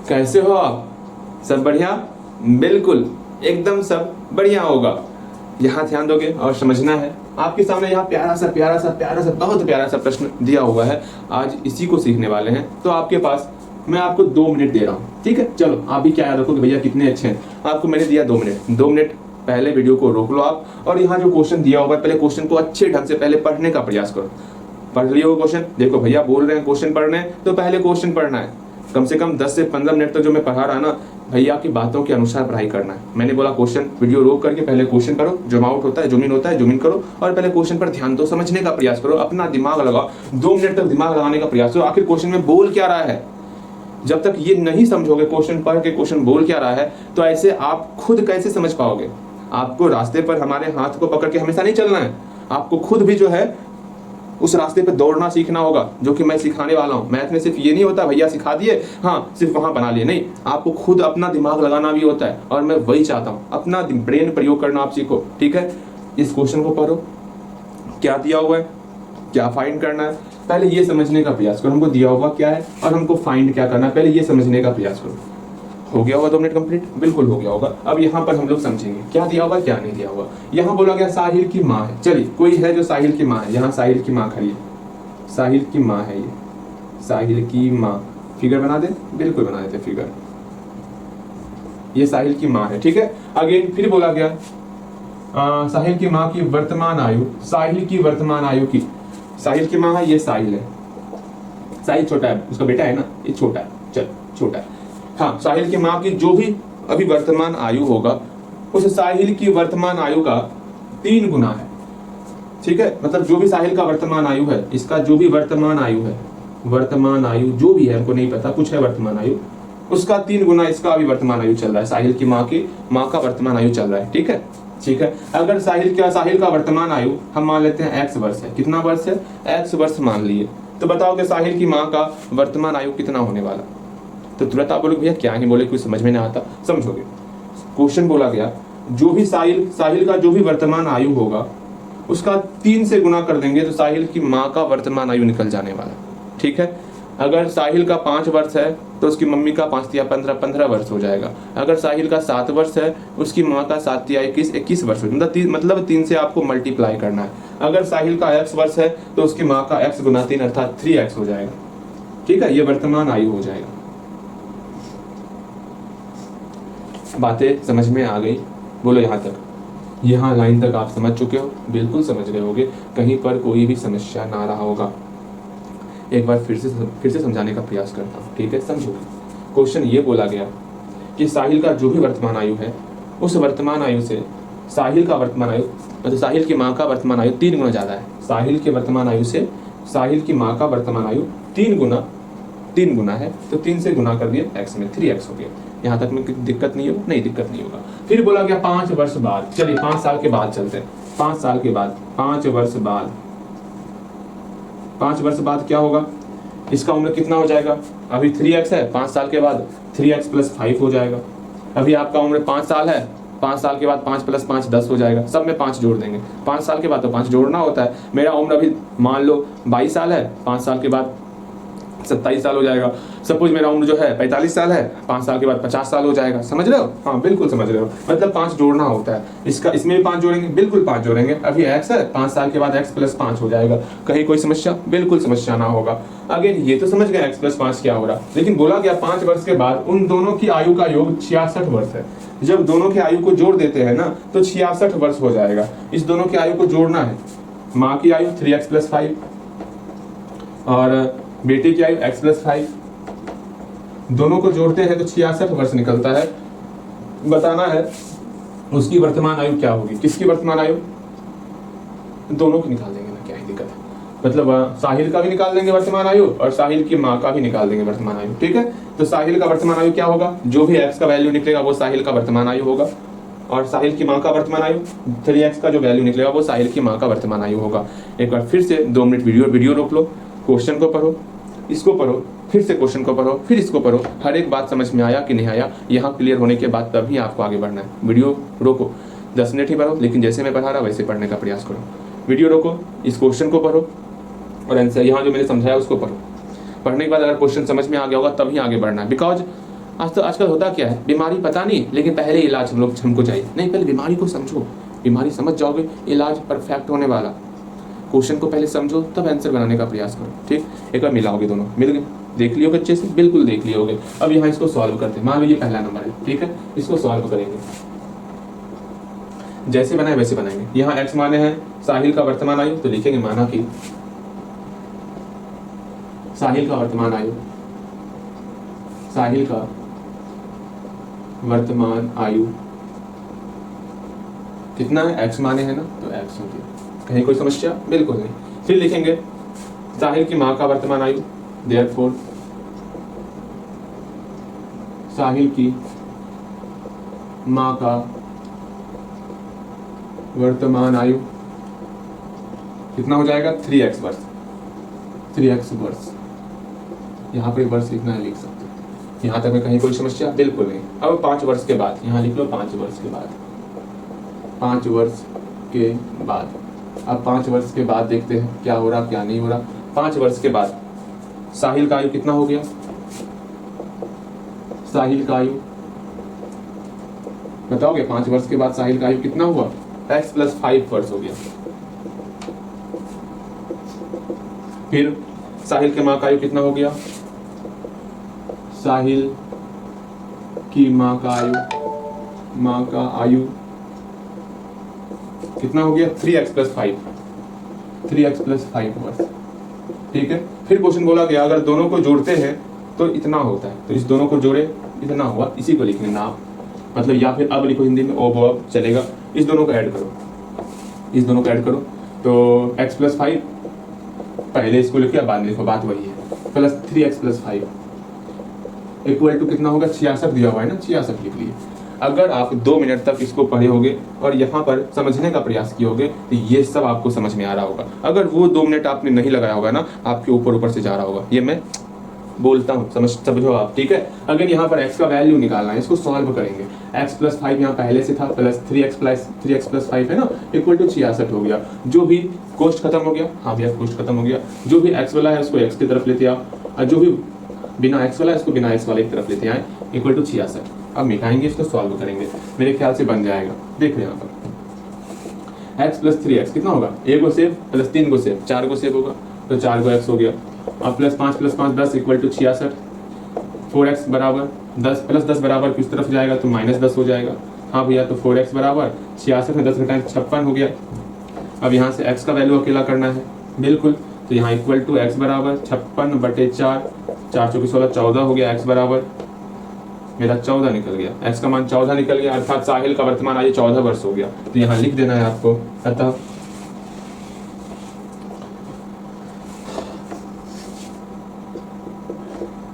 कैसे हो आप? सब बढ़िया? बिल्कुल, एकदम सब बढ़िया होगा। यहाँ ध्यान दोगे और समझना है। आपके सामने यहाँ प्यारा सा बहुत प्यारा सा प्रश्न दिया हुआ है। आज इसी को सीखने वाले हैं। तो आपके पास मैं आपको 2 मिनट दे रहा हूँ, ठीक है? चलो, आप भी क्या याद रखोगे भैया कितने अच्छे हैं। आपको मैंने दिया 2 मिनट। 2 मिनट पहले वीडियो को रोक लो आप, और यहाँ जो क्वेश्चन दिया हुआ है पहले क्वेश्चन को अच्छे ढंग से पहले पढ़ने का प्रयास करो। पढ़ लियो क्वेश्चन। देखो भैया बोल रहे हैं क्वेश्चन पढ़ने, तो पहले क्वेश्चन पढ़ना है। कम से कम 10 से 15 मिनट तक जो मैं पढ़ा रहा ना, भैया की बातों के अनुसार पढ़ाई करना है। मैंने बोला क्वेश्चन वीडियो रोक करके पहले क्वेश्चन करो, जूम आउट होता है, जूम इन होता है, जूम इन करो, और पहले क्वेश्चन पर ध्यान दो, समझने का प्रयास करो, अपना दिमाग लगाओ। 2 मिनट तक दिमाग लगाने का प्रयास करो, आखिर क्वेश्चन में बोल क्या रहा है। जब तक ये नहीं समझोगे क्वेश्चन पढ़ के क्वेश्चन बोल क्या रहा है, तो ऐसे आप खुद कैसे समझ पाओगे। आपको रास्ते पर हमारे हाथ को पकड़ के हमेशा नहीं चलना है, आपको खुद भी जो है उस रास्ते पे दौड़ना सीखना होगा, जो कि मैं सिखाने वाला हूँ। मैथ में सिर्फ ये नहीं होता भैया सिखा दिए, हाँ सिर्फ वहां बना लिए, नहीं, आपको खुद अपना दिमाग लगाना भी होता है। और मैं वही चाहता हूँ, अपना ब्रेन प्रयोग करना आप सीखो, ठीक है? इस क्वेश्चन को पढ़ो, क्या दिया हुआ है, क्या फाइंड करना है, पहले ये समझने का प्रयास करो। हमको दिया हुआ क्या है और हमको फाइंड क्या करना है, पहले ये समझने का प्रयास करो। हो गया होगा 2 मिनट कंप्लीट? बिल्कुल हो गया होगा। अब यहाँ पर हम लोग समझेंगे क्या दिया हुआ क्या नहीं दिया हुआ। यहाँ बोला गया साहिल की माँ है। चलिए, कोई है जो साहिल की माँ है? यहाँ साहिल की माँ खड़ी है, साहिल की माँ है ये, साहिल की माँ। फिगर बना दे? बिल्कुल बना देते फिगर। ये साहिल की माँ है, ठीक है? अगेन फिर बोला गया साहिल की माँ की वर्तमान आयु, साहिल की वर्तमान आयु की, साहिल की माँ है, ये साहिल है। साहिल छोटा है, उसका बेटा है ना, ये छोटा है, चल छोटा है। हाँ, साहिल की माँ की जो भी अभी वर्तमान आयु होगा, उस साहिल की वर्तमान आयु का 3 गुना है, ठीक है? मतलब जो भी साहिल का वर्तमान आयु है, इसका जो भी वर्तमान आयु है, वर्तमान आयु जो भी है, हमको नहीं पता, कुछ है वर्तमान आयु, उसका 3 गुना इसका अभी वर्तमान आयु चल रहा है। साहिल की माँ का वर्तमान आयु चल रहा है, ठीक है? ठीक है। अगर साहिल का वर्तमान आयु हम मान लेते हैं x वर्ष है। कितना वर्ष है? x वर्ष मान लिए। तो बताओ कि साहिल की माँ का वर्तमान आयु कितना होने वाला? तो तुरंत आप बोलोगे भैया क्या ही बोले, कुछ समझ में नहीं आता। समझोगे, क्वेश्चन बोला गया जो भी साहिल का जो भी वर्तमान आयु होगा उसका 3 से गुना कर देंगे तो साहिल की माँ का वर्तमान आयु निकल जाने वाला, ठीक है? अगर साहिल का 5 वर्ष है तो उसकी मम्मी का 5 या 15 वर्ष हो जाएगा। अगर साहिल का 7 वर्ष है उसकी माँ का 7 या 21 वर्ष हो, मतलब 3 से आपको मल्टीप्लाई करना है। अगर साहिल का x वर्ष है तो उसकी माँ का x गुना 3 अर्थात 3x हो जाएगा, ठीक है? ये वर्तमान आयु हो जाएगा। बातें समझ में आ गई? बोलो यहाँ तक, यहाँ लाइन तक आप समझ चुके हो? बिल्कुल समझ गए होगे, कहीं पर कोई भी समस्या ना रहा होगा। एक बार फिर से समझाने का प्रयास करता हूँ, ठीक है? समझो, क्वेश्चन ये बोला गया कि साहिल का जो भी वर्तमान आयु है उस वर्तमान आयु से साहिल का वर्तमान आयु, मतलब साहिल की माँ का वर्तमान आयु 3 गुना ज़्यादा है। साहिल के वर्तमान आयु से साहिल की माँ का वर्तमान आयु 3 गुना है, तो 3 से गुना कर दिए x में, 3x हो गया। यहाँ तक में दिक्कत नहीं होगा? नहीं, दिक्कत नहीं होगा। फिर बोला गया 5 वर्ष बाद। चलिए 5 साल के बाद चलते हैं। 5 साल के बाद, 5 वर्ष बाद, 5 वर्ष बाद क्या होगा? इसका उम्र कितना हो जाएगा? अभी 3x है, 5 साल के बाद 3x + 5 हो जाएगा। अभी आपका उम्र 5 साल है, 5 साल के बाद 5 + 5 10 हो जाएगा। सब में 5 जोड़ देंगे। 5 साल के बाद तो 5 जोड़ना होता है। मेरा उम्र अभी मान लो 22 साल है, 5 साल के बाद 27 साल हो जाएगा। सपोज मेरा उम्र जो है 45 साल है, 5 साल के बाद 50 साल हो जाएगा। समझ रहे हो? हाँ बिल्कुल समझ रहे हो। मतलब 5 जोड़ना होता है। इसमें भी 5 जोड़ेंगे, बिल्कुल 5 जोड़ेंगे। अभी x है, 5 साल के बाद x + 5 हो जाएगा। कहीं कोई समस्या? बिल्कुल समस्या ना होगा। अगेन ये तो समझ गए x + 5 क्या हो रहा, लेकिन बोला गया 5 वर्ष के बाद उन दोनों की आयु का योग 66 वर्ष है। जब दोनों की आयु को जोड़ देते हैं ना तो 66 वर्ष हो जाएगा। इस दोनों की आयु को जोड़ना है। माँ की आयु 3x + 5 और बेटे की आयु x + 5, दोनों को जोड़ते हैं तो 66 वर्ष निकलता है। बताना है उसकी वर्तमान आयु क्या होगी। किसकी वर्तमान आयु? दोनों की निकाल देंगे ना, क्या ही दिक्कत है। मतलब साहिल का भी निकाल देंगे वर्तमान आयु और साहिल की माँ का भी निकाल देंगे वर्तमान आयु, ठीक है? तो साहिल का वर्तमान आयु क्या होगा? जो भी x का वैल्यू निकलेगा वो साहिल का वर्तमान आयु होगा, और साहिल की माँ का वर्तमान आयु 3x का जो वैल्यू निकलेगा वो साहिल की माँ का वर्तमान आयु होगा। एक बार फिर से 2 मिनट वीडियो रोक लो, क्वेश्चन को पढ़ो, इसको पढ़ो, फिर से क्वेश्चन को पढ़ो, फिर इसको पढ़ो। हर एक बात समझ में आया कि नहीं आया, यहाँ क्लियर होने के बाद तभी आपको आगे बढ़ना है। वीडियो रोको, 10 मिनट ही पढ़ो, लेकिन जैसे मैं पढ़ा रहा वैसे पढ़ने का प्रयास करो। वीडियो रोको, इस क्वेश्चन को पढ़ो और आंसर यहाँ जो मैंने समझाया उसको पढ़ो। पढ़ने के बाद अगर क्वेश्चन समझ में आ गया होगा तभी आगे बढ़ना है। बिकॉज आज तो आजकल होता क्या है, बीमारी पता नहीं लेकिन पहले इलाज हमको चाहिए। नहीं, पहले बीमारी को समझो, बीमारी समझ जाओगे इलाज परफेक्ट होने वाला। क्वेश्चन को पहले समझो तब आंसर बनाने का प्रयास करो। ठीक, एक बार मिलाओगे, दोनों मिल गए, देख लियो अच्छे से, बिल्कुल देख लियोगे। अब यहाँ इसको सॉल्व करते हैं। मान लो ये पहला नंबर है, ठीक है, इसको सॉल्व करेंगे, जैसे बनाए वैसे बनाएंगे। यहाँ x माने हैं साहिल का वर्तमान आयु, तो लिखेंगे माना कि साहिल का वर्तमान आयु, साहिल का वर्तमान आयु कितना है, x माने है ना, तो x हो गया। कहीं कोई समस्या? बिल्कुल नहीं। फिर लिखेंगे साहिल की माँ का वर्तमान आयु, देयरफॉर साहिल की माँ का वर्तमान आयु कितना हो जाएगा, 3x वर्ष, 3x वर्ष। यहाँ पे वर्ष लिखना है, लिख सकते हो। यहाँ तक में कहीं कोई समस्या? बिल्कुल नहीं। अब 5 वर्ष के बाद, यहाँ लिख लो 5 वर्ष के बाद, 5 वर्ष के बाद। अब 5 वर्ष के बाद देखते हैं क्या हो रहा क्या नहीं हो रहा। 5 वर्ष के बाद साहिल का आयु कितना हो गया, साहिल का आयु बताओगे? 5 वर्ष के बाद साहिल का आयु कितना हुआ, x + 5 वर्ष हो गया। फिर साहिल के माँ का आयु कितना हो गया, साहिल की माँ का आयु, माँ का आयु कितना हो गया, 3x + 5, 3x + 5 वर्ष। ठीक है, फिर क्वेश्चन बोला गया अगर दोनों को जोड़ते हैं तो इतना होता है, तो इस दोनों को जोड़े इतना हुआ, इसी को लिखने नाम, मतलब या फिर अब लिखो हिंदी में, ओ अब चलेगा। इस दोनों को ऐड करो, इस दोनों को ऐड करो, तो x + 5 पहले इसको लिखो या बाद में लिखो, बात वही है, प्लस 3x + 5 इक्वल टू कितना होगा, 66 दिया हुआ है ना, 66 लिख लिए। अगर आप 2 मिनट तक इसको पढ़े होगे और यहाँ पर समझने का प्रयास किए होगे तो ये सब आपको समझ में आ रहा होगा। अगर वो 2 मिनट आपने नहीं लगाया होगा ना, आपके ऊपर से जा रहा होगा। ये मैं बोलता हूँ, समझो आप। ठीक है, अगर यहाँ पर x का वैल्यू निकालना है, इसको सॉल्व करेंगे। x + 5 यहाँ पहले से था, प्लस 3x + 5 है ना, इक्वल टू 66 हो गया। जो भी कोष्ट खत्म हो गया, हाँ भैया कोष्ट खत्म हो गया। जो भी x वाला है उसको x की तरफ लेते आओ, और जो भी बिना x वाला है उसको बिना x वाले की तरफ लेते आए, इक्वल टू 66। अब मिटाएंगे, इसको सॉल्व करेंगे, मेरे ख्याल से बन जाएगा। देख रहे हैं यहाँ पर x + 3x कितना होगा, a को सेव प्लस 3 को सेव, 4 को सेव होगा, तो 4 को x हो गया। अब प्लस 5 + 5 10 इक्वल टू 66। 4x बराबर 10 प्लस 10 बराबर किस तरफ जाएगा, तो -10 हो जाएगा। हाँ भैया, तो 4x बराबर 66 में 10 घटाएं 56 हो गया। अब यहाँ से x का वैल्यू अकेला करना है, बिल्कुल, तो यहाँ इक्वल टू x बराबर 56/4, 4 × 16 14 हो गया। x बराबर मेरा 14 निकल गया, x का मान 14 निकल गया, अर्थात साहिल का वर्तमान आयु 14 वर्ष हो गया। तो यहाँ लिख देना है आपको, अतः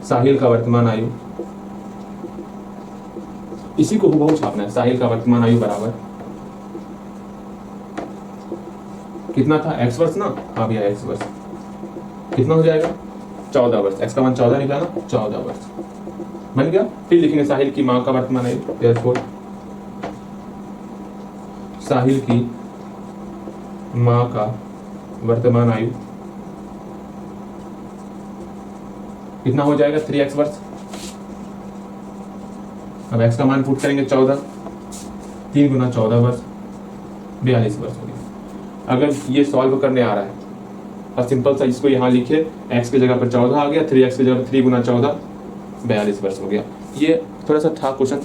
साहिल का वर्तमान आयु, इसी को हुबहू छापना है। साहिल का वर्तमान आयु बराबर कितना था, x वर्ष ना, हाँ भैया x वर्ष, कितना हो जाएगा, 14 वर्ष। x का मान 14 निकला ना, 14 वर्ष बन गया। फिर लिखेंगे साहिल की माँ का वर्तमान आयु, देयरफॉर साहिल की माँ का वर्तमान आयु कितना हो जाएगा, 3x वर्ष। अब x का मान पुट करेंगे 14, 3 × 14 वर्ष, 42 वर्ष हो गया। अगर ये सॉल्व करने आ रहा है और सिंपल सा इसको यहाँ लिखे, x की जगह पर 14 आ गया, 3x की जगह पर 3 × 14 42 वर्ष हो गया। ये थोड़ा सा था क्वेश्चन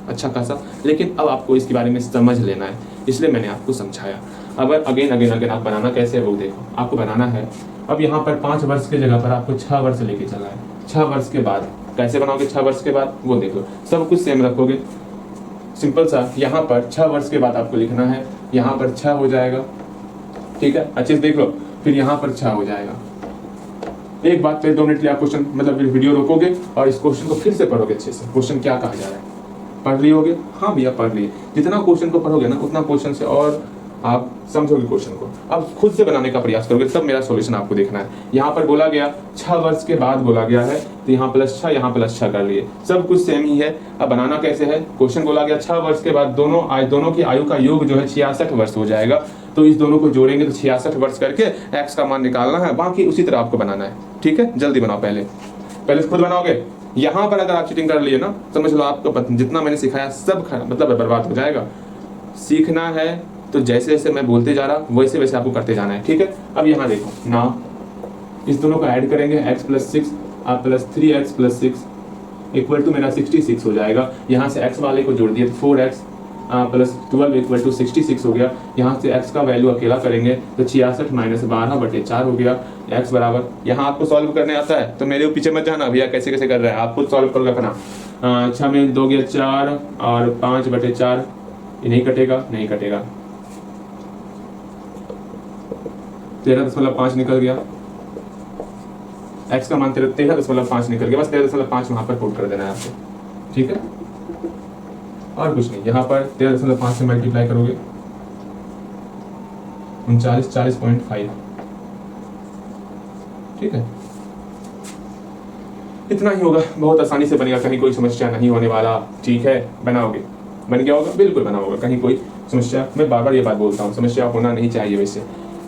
अच्छा खासा, लेकिन अब आपको इसके बारे में समझ लेना है, इसलिए मैंने आपको समझाया। अब अगेन आप बनाना कैसे है वो देखो। आपको बनाना है, अब यहाँ पर 5 वर्ष की जगह पर आपको 6 वर्ष लेके चलना है। 6 वर्ष के बाद कैसे बनाओगे, 6 वर्ष के बाद वो देखो, सब कुछ सेम रखोगे। सिंपल सा, यहाँ पर 6 वर्ष के बाद आपको लिखना है, यहाँ पर 6 हो जाएगा, ठीक है, अच्छे से देख लो। फिर यहाँ पर 6 हो जाएगा। एक बात फिर 2 मिनट के लिए आप क्वेश्चन मतलब वीडियो रोकोगे और इस क्वेश्चन को फिर से पढ़ोगे अच्छे से। क्वेश्चन क्या कहा जा रहा है, पढ़ लिए होगे? हाँ भैया पढ़ लिए। जितना क्वेश्चन को पढ़ोगे ना, उतना क्वेश्चन से और आप समझोगे क्वेश्चन को। अब खुद से बनाने का प्रयास करोगे, तब मेरा सॉल्यूशन आपको देखना है। यहाँ पर बोला गया 6 वर्ष के बाद बोला गया है, तो यहाँ +6 यहाँ +6 कर लिए, सब कुछ सेम ही है। अब बनाना कैसे है, क्वेश्चन बोला गया 6 वर्ष के बाद दोनों की आयु का योग जो है 66 वर्ष हो जाएगा, तो इस दोनों को जोड़ेंगे तो 66 वर्ष करके x का मान निकालना है, बाकी उसी तरह आपको बनाना है। ठीक है, जल्दी बनाओ, पहले खुद बनाओगे यहाँ पर अगर आप चीटिंग कर लिए ना, समझ लो आपको जितना मैंने सिखाया सब मतलब बर्बाद हो जाएगा। सीखना है तो जैसे जैसे मैं बोलते जा रहा वैसे वैसे आपको करते जाना है, ठीक है। अब यहाँ देखो ना, इस दोनों को ऐड करेंगे x + 6 plus 3x + 6 equal to मेरा 66 हो जाएगा। यहाँ से x वाले को जोड़ दिए 4x प्लस 12 इक्वल टू 66 हो गया। यहाँ से x का वैल्यू अकेला करेंगे तो 66 - 12/4 हो गया। x बराबर, यहाँ आपको सॉल्व करने आता है तो मेरे पीछे मत जाना भैया कैसे कैसे कर रहा है, आप खुद सॉल्व कर रखना। 6 में 2 गया 4 और 5/4, ये नहीं कटेगा, नहीं कटेगा। 13.5 निकल गया, x का मान 13.5 निकल गया। बस 13.5 वहां पर पुट कर देना है आपको, ठीक है, और कुछ नहीं। यहाँ पर 13.5 से मल्टीप्लाई करोगे 40.5, ठीक है। इतना ही होगा, बहुत आसानी से बनेगा, कहीं कोई समस्या नहीं होने वाला, ठीक है। बनाओगे, बन गया होगा, बिल्कुल बना होगा, कहीं कोई समस्या, मैं बार बार ये बात बोलता हूँ, समस्या होना नहीं चाहिए। वैसे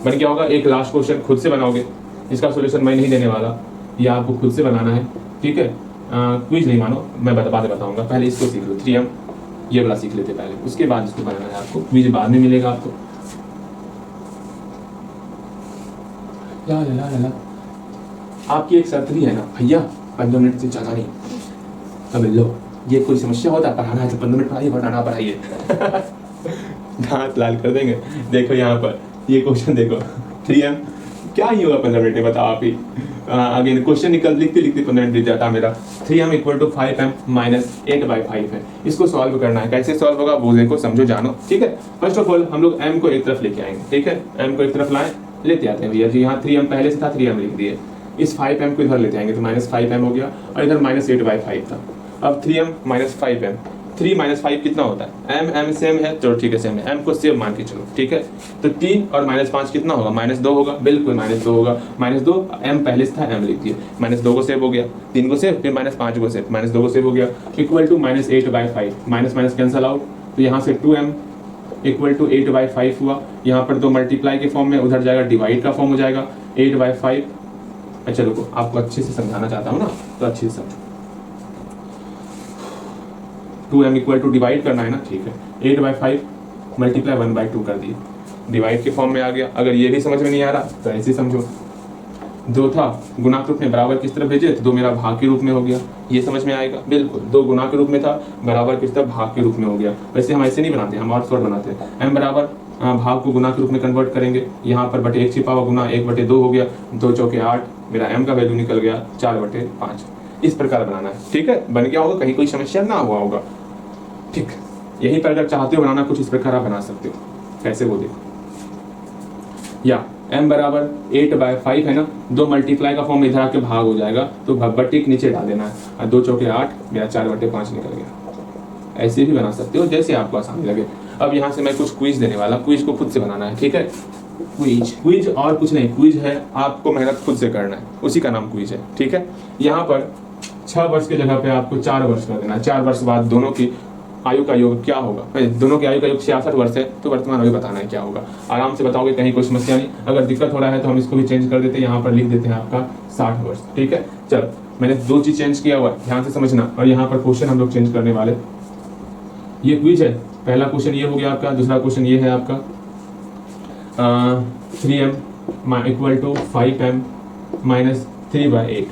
बन गया होगा। एक लास्ट क्वेश्चन खुद से बनाओगे, इसका सोल्यूशन मैं नहीं देने वाला, ये आपको खुद से बनाना है, ठीक है। क्विज नहीं मानो, मैं बाद में बताऊंगा, पहले इसको सीख लो, 3m ये वाला सीख लेते पहले, उसके बाद इसको बनाना है आपको। क्विज बाद में मिलेगा आपको। ला ला ला ला, आपकी एक शर्त भी है ना भैया, 15 मिनट से ज़्यादा नहीं। अब लो, ये कोई समस्या होता है, पढ़ाना है तो 15 मिनट पढ़ाइए, पढ़ाना पढ़ाइए। दांत लाल कर देंगे। देखो यहाँ पर ये क्वेश्चन देखो, 3m क्या ही होगा 15 मिनट में, बताओ आप ही। अगेन क्वेश्चन लिखते लिखते 15 मिनट बीत जाता मेरा। 3m = 5m - 8/5 है, इसको सॉल्व करना है। कैसे सॉल्व होगा वो देखो, समझो, जानो, ठीक है। फर्स्ट ऑफ ऑल हम लोग m को एक तरफ लेके आएंगे, ठीक है। m को एक तरफ लाएं, लेते आते हैं भैया जी। यहाँ 3m पहले से था, 3m लिख दिए। इस 5m को इधर लेते आएंगे तो -5m हो गया, और इधर -8/5 था। अब 3m - 5m, 3 - 5 कितना होता है, m सेम है, चलो ठीक है सेम है, m को सेम मान के चलो, ठीक है। तो 3 और -5 कितना होगा, -2 होगा, बिल्कुल -2 होगा। -2, m पहले से था, m लिख दिए, -2 को सेव हो गया, 3 को सेव, फिर -5 को सेव, -2 को सेव हो गया, equal to -8/5, minus cancel out, तो यहाँ से 2m = 8/5 हुआ। यहाँ पर 2 मल्टीप्लाई के फॉर्म में, उधर जाएगा डिवाइड का फॉर्म हो जाएगा, 8/5। अच्छा रुको, आपको अच्छे से समझाना चाहता हूँ ना, तो अच्छे से समझो। 2m = डिवाइड करना है ना, ठीक है। 8/5 मल्टीप्लाई 1/2 कर दिए, डिवाइड के फॉर्म में आ गया। अगर ये भी समझ में नहीं आ रहा तो ऐसे समझो, 2 था, गुणा के रूप में बराबर किस तरफ भेजे तो 2 मेरा भाग के रूप में हो गया, ये समझ में आएगा, बिल्कुल। 2 गुणा के रूप में था, बराबर किस तरफ, भाग के रूप में हो गया। वैसे हम ऐसे नहीं बनाते, हम और शॉर्ट बनाते हैं। m बराबर भाग को गुणा के रूप में कन्वर्ट करेंगे, यहाँ पर बटे 1 छिपा हुआ, गुना 1/2 हो गया, 2 चौके 8, मेरा m का वैल्यू निकल गया 4/5। इस प्रकार बनाना है, ठीक है। बन गया होगा, कहीं कोई समस्या ना हुआ होगा, ठीक। यहीं पर अगर चाहते हो बनाना कुछ इस प्रकार आप बना सकते हो, कैसे वो देखो। या m बराबर 8/5 है ना, 2 मल्टीप्लाई का फॉर्म इधर आके भाग हो जाएगा, तो बट्टी नीचे डाल देना है, और 2 चौके 8, मेरा 4/5 निकल गया। ऐसे भी बना सकते हो जैसे आपको आसानी लगे। अब यहाँ से मैं कुछ क्विज देने वाला, क्विज को खुद से बनाना है, ठीक है। क्विज और कुछ नहीं, क्विज है आपको मेहनत खुद से करना है, उसी का नाम क्विज है, ठीक है। यहाँ पर 6 वर्ष की जगह पे आपको 4 वर्ष कर देना है। 4 वर्ष बाद दोनों की आयु का योग क्या होगा, दोनों की आयु का योग 66 वर्ष है, तो वर्तमान आयु बताना है क्या होगा। आराम से बताओगे, कहीं कोई समस्या नहीं। अगर दिक्कत हो रहा है तो हम इसको भी चेंज कर देते हैं, यहाँ पर लिख देते हैं आपका 60 वर्ष, ठीक है। चलो, मैंने 2 चीज चेंज किया हुआ है, ध्यान से समझना। और यहाँ पर क्वेश्चन हम लोग चेंज करने वाले, ये क्विज है। पहला क्वेश्चन ये हो गया आपका, दूसरा क्वेश्चन ये है आपका 3m = 5m - 3/8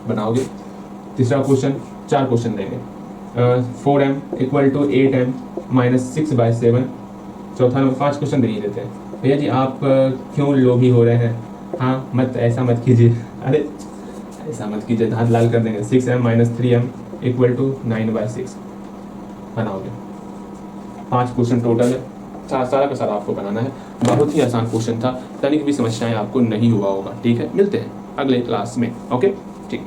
बनाओगे। तीसरा क्वेश्चन, 4 क्वेश्चन देंगे, 4m = 8m - 6/7। चौथा नंबर 5 क्वेश्चन दे ही देते हैं। भैया जी आप क्यों लोभी हो रहे हैं, हाँ मत, ऐसा मत कीजिए, अरे ऐसा मत कीजिए, दांत लाल कर देंगे। 6m - 3m = 9/6 बनाओगे। 5 क्वेश्चन टोटल है, सारा का सारा आपको बनाना है। बहुत ही आसान क्वेश्चन था, तनिक भी समस्याएं आपको नहीं हुआ होगा, ठीक है। मिलते हैं अगले क्लास में, ओके, ठीक।